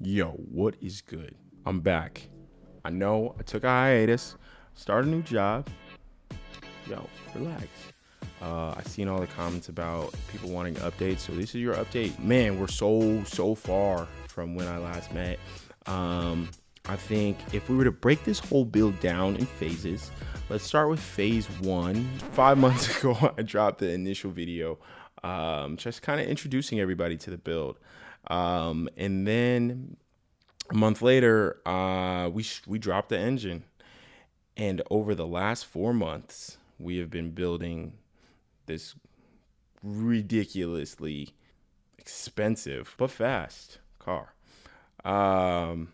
Yo, what is good? I'm back. I know I took a hiatus, started a new job. Yo, relax. I seen all the comments about people wanting updates, so this is your update. Man, we're so far from when I last met. I think if we were to break this whole build down in phases, let's start with phase 1. 5 months ago, I dropped the initial video, just kind of introducing everybody to the build. And then a month later, we dropped the engine. And over the last 4 months, we have been building this ridiculously expensive but fast car. I'm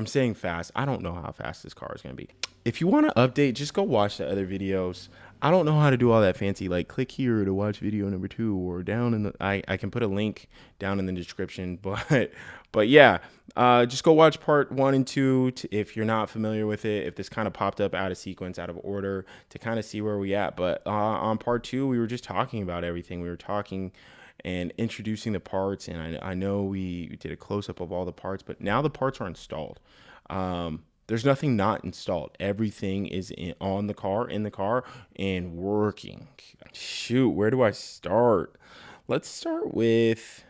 saying fast. I don't know how fast this car is going to be. If you want to update, just go watch the other videos. I don't know how to do all that fancy, like click here to watch video number 2 or down in the, I can put a link down in the description, but yeah, just go watch part 1 and 2 if you're not familiar with it, if this kind of popped up out of sequence, out of order, to kind of see where we at. But on part 2, we were just talking about everything. We were talking and introducing the parts, and I know we did a close-up of all the parts, but now the parts are installed. There's nothing not installed. Everything is in the car, and working. Shoot, where do I start? Let's start with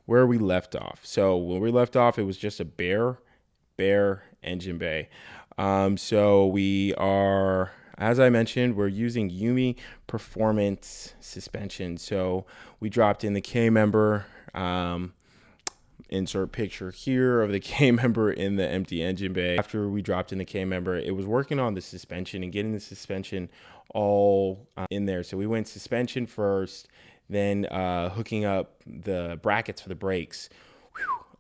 where we left off. So when we left off, it was just a bare engine bay. So we are, as I mentioned, we're using Yumi Performance suspension. So we dropped in the K member. Insert picture here of the K member in the empty engine bay. After we dropped in the K member, it was working on the suspension and getting the suspension all in there. So we went suspension first, then hooking up the brackets for the brakes.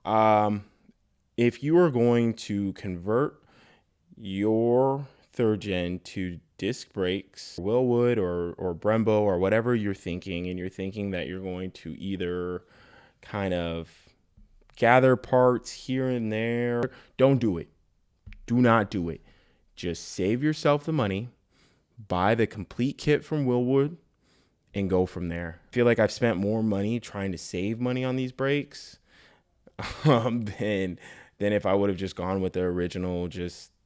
If you are going to convert your third gen to disc brakes, Willwood or Brembo or whatever you're thinking, and you're thinking that you're going to either kind of gather parts here and there, don't do it. Do not do it. Just save yourself the money, buy the complete kit from Willwood, and go from there. I feel like I've spent more money trying to save money on these brakes than if I would have just gone with the original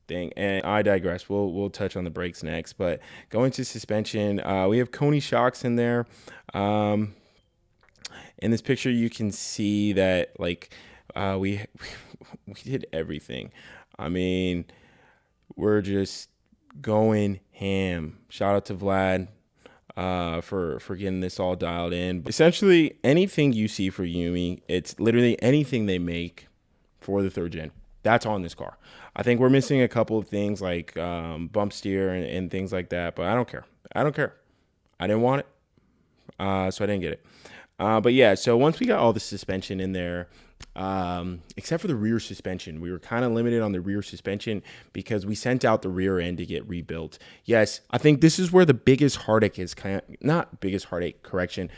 thing. And I digress. We'll touch on the brakes next. But going to suspension, we have Coney shocks in there. In this picture, you can see that we did everything. I mean, we're just going ham. Shout out to Vlad for getting this all dialed in. Essentially, anything you see for Yumi, it's literally anything they make for the third gen. That's on this car. I think we're missing a couple of things like bump steer and things like that, but I don't care. I didn't want it, so I didn't get it. But yeah, so once we got all the suspension in there, except for the rear suspension, we were kind of limited on the rear suspension because we sent out the rear end to get rebuilt. Yes, I think this is where the biggest heartache is, not biggest heartache, correction.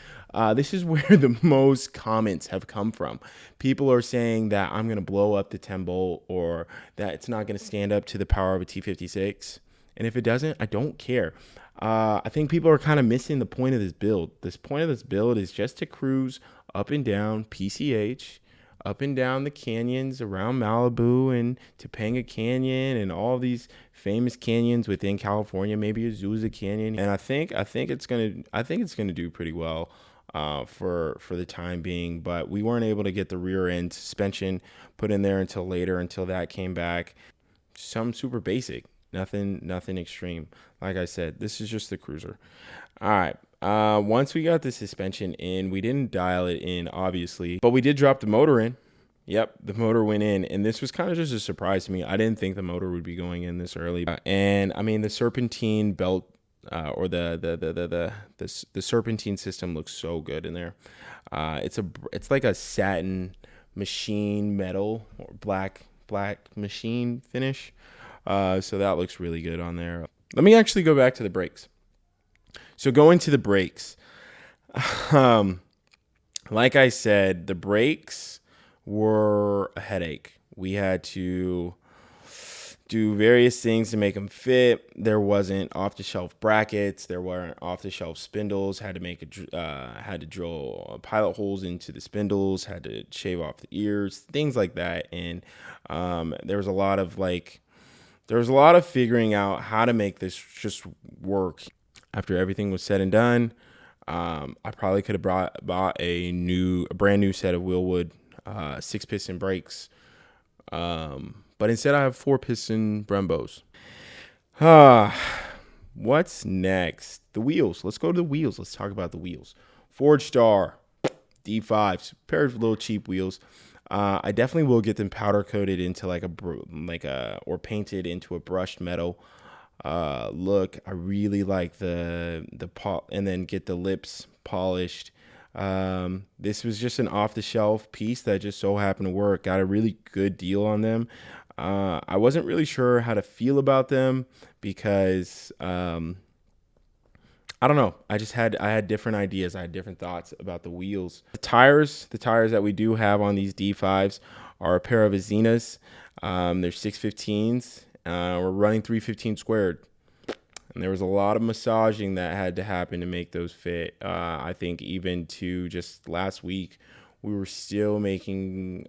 This is where the most comments have come from. People are saying that I'm going to blow up the 10 bolt or that it's not going to stand up to the power of a T56. And if it doesn't, I don't care. I think people are kind of missing the point of this build. This point of this build is just to cruise up and down PCH, up and down the canyons around Malibu and Topanga Canyon and all these famous canyons within California, maybe Azusa Canyon. And I think it's gonna do pretty well for the time being. But we weren't able to get the rear end suspension put in there until later, until that came back. Some super basic. Nothing extreme. Like I said, this is just the cruiser. All right. Once we got the suspension in, we didn't dial it in, obviously, but we did drop the motor in. Yep, the motor went in, and this was kind of just a surprise to me. I didn't think the motor would be going in this early. And I mean, the serpentine belt or the serpentine system looks so good in there. It's like a satin machine metal or black machine finish. So that looks really good on there. Let me actually go back to the brakes. So going to the brakes, like I said, the brakes were a headache. We had to do various things to make them fit. There wasn't off-the-shelf brackets. There weren't off-the-shelf spindles. Had to drill pilot holes into the spindles. Had to shave off the ears, things like that. And there was a lot of figuring out how to make this just work. After everything was said and done, I probably could have bought a brand new set of Wheelwood 6-piston brakes. But instead I have 4-piston Brembos. What's next? The wheels. Let's go to the wheels. Let's talk about the wheels. Forge Star D5s, pair of little cheap wheels. I definitely will get them powder coated into or painted into a brushed metal look. I really like the and then get the lips polished. This was just an off-the-shelf piece that just so happened to work. Got a really good deal on them. I wasn't really sure how to feel about them because I don't know. I had different ideas. I had different thoughts about the wheels. The tires that we do have on these D5s are a pair of Azenas. They're 615s. We're running 315 squared. And there was a lot of massaging that had to happen to make those fit. I think even to just last week, we were still making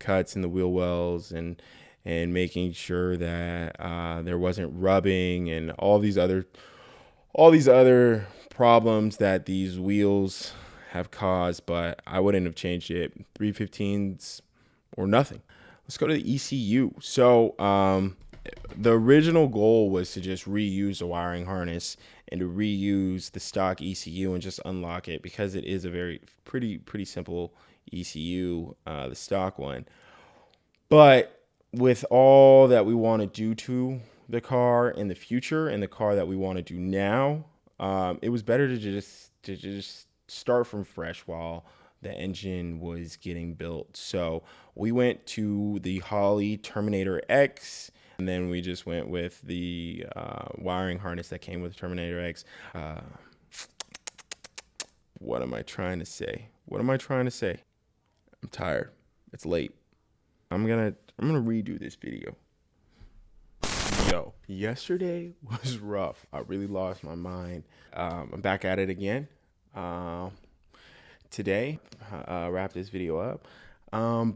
cuts in the wheel wells and making sure that there wasn't rubbing and all these other problems that these wheels have caused. But I wouldn't have changed it. 315s or nothing. Let's go to the ECU. So the original goal was to just reuse the wiring harness and to reuse the stock ECU and just unlock it because it is a pretty simple ECU, the stock one. But with all that we want to do to the car in the future and the car that we want to do now, it was better to just start from fresh while the engine was getting built. So we went to the Holley Terminator X. And then we just went with the wiring harness that came with Terminator X. What am I trying to say? I'm tired. It's late. I'm gonna redo this video. Yo, yesterday was rough. I really lost my mind. I'm back at it again. Today, wrap this video up.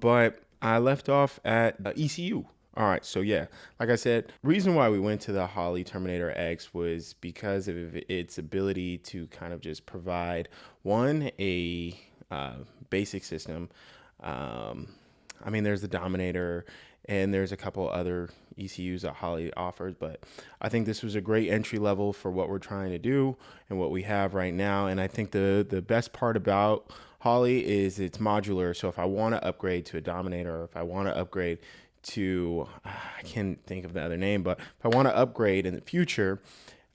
But I left off at ECU. All right, so yeah, like I said, reason why we went to the Holley Terminator X was because of its ability to kind of just provide a basic system. I mean, there's the Dominator and there's a couple other ECUs that Holley offers, but I think this was a great entry level for what we're trying to do and what we have right now. And I think the best part about Holley is it's modular. So if I want to upgrade to a Dominator, or if I want to upgrade to, I can't think of the other name, but if I want to upgrade in the future,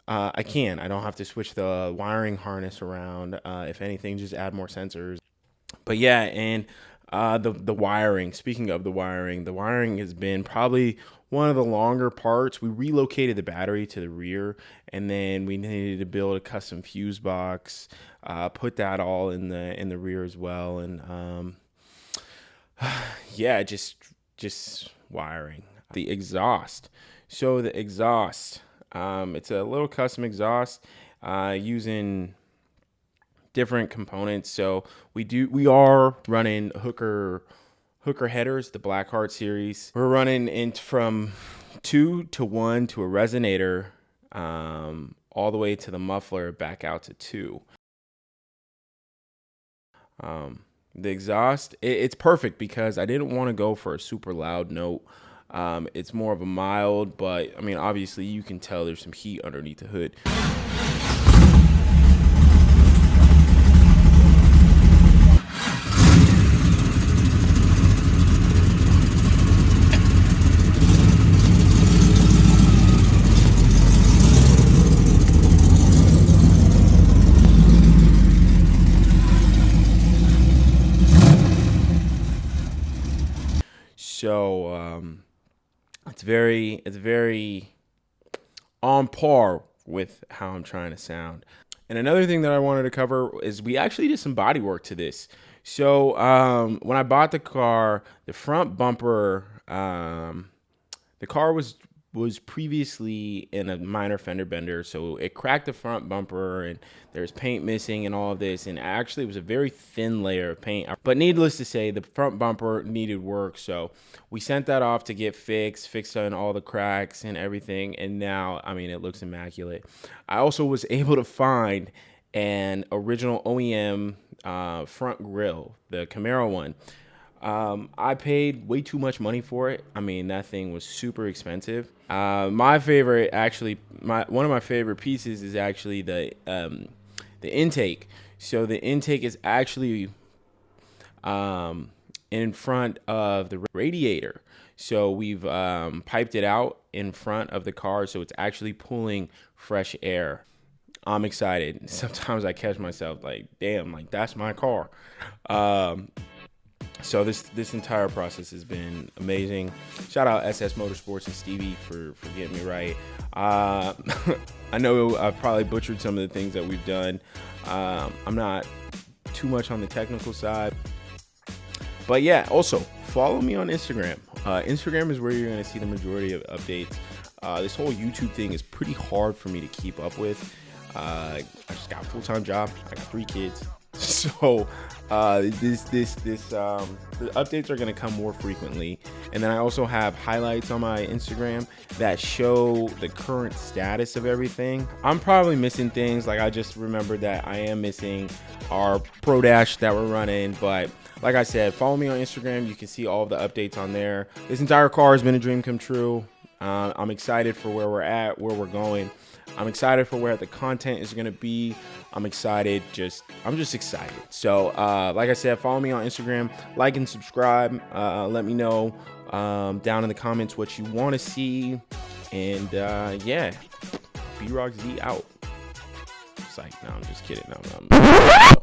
I can. I don't have to switch the wiring harness around. If anything, just add more sensors. But yeah, and the wiring, speaking of the wiring has been probably one of the longer parts. We relocated the battery to the rear, and then we needed to build a custom fuse box, put that all in the rear as well. And yeah, just wiring. The exhaust. So the exhaust, it's a little custom exhaust using different components. So we are running hooker headers, the Blackheart series. We're running from 2 to 1 to a resonator, all the way to the muffler back out to 2. The exhaust, it's perfect because I didn't want to go for a super loud note. It's more of a mild, but I mean, obviously you can tell there's some heat underneath the hood. So it's very on par with how I'm trying to sound. And another thing that I wanted to cover is we actually did some body work to this. So when I bought the car, the front bumper, The car was previously in a minor fender bender, so it cracked the front bumper and there's paint missing and all of this, and actually it was a very thin layer of paint. But needless to say, the front bumper needed work, so we sent that off to get fixed on all the cracks and everything, and now, I mean, it looks immaculate. I also was able to find an original OEM front grille, the Camaro one. I paid way too much money for it. I mean, that thing was super expensive. My favorite, actually, one of my favorite pieces is actually the intake. So the intake is actually in front of the radiator. So we've piped it out in front of the car, so it's actually pulling fresh air. I'm excited. Sometimes I catch myself like, damn, like that's my car. So this entire process has been amazing. Shout out SS Motorsports and Stevie for getting me right. I know I've probably butchered some of the things that we've done. I'm not too much on the technical side. But yeah, also follow me on Instagram. Instagram is where you're going to see the majority of updates. This whole YouTube thing is pretty hard for me to keep up with. I just got a full-time job. I got 3 kids. So the updates are going to come more frequently, and then I also have highlights on my Instagram that show the current status of everything. I'm probably missing things, like I just remembered that I am missing our Pro Dash that we're running, but like I said, follow me on Instagram. You can see all of the updates on there. This entire car has been a dream come true. I'm excited for where we're at, where we're going. I'm excited for where the content is going to be. I'm excited. I'm just excited. So, like I said, follow me on Instagram, like and subscribe. Let me know down in the comments what you want to see. And yeah, B-ROC Z out. It's like, no, I'm just kidding. No.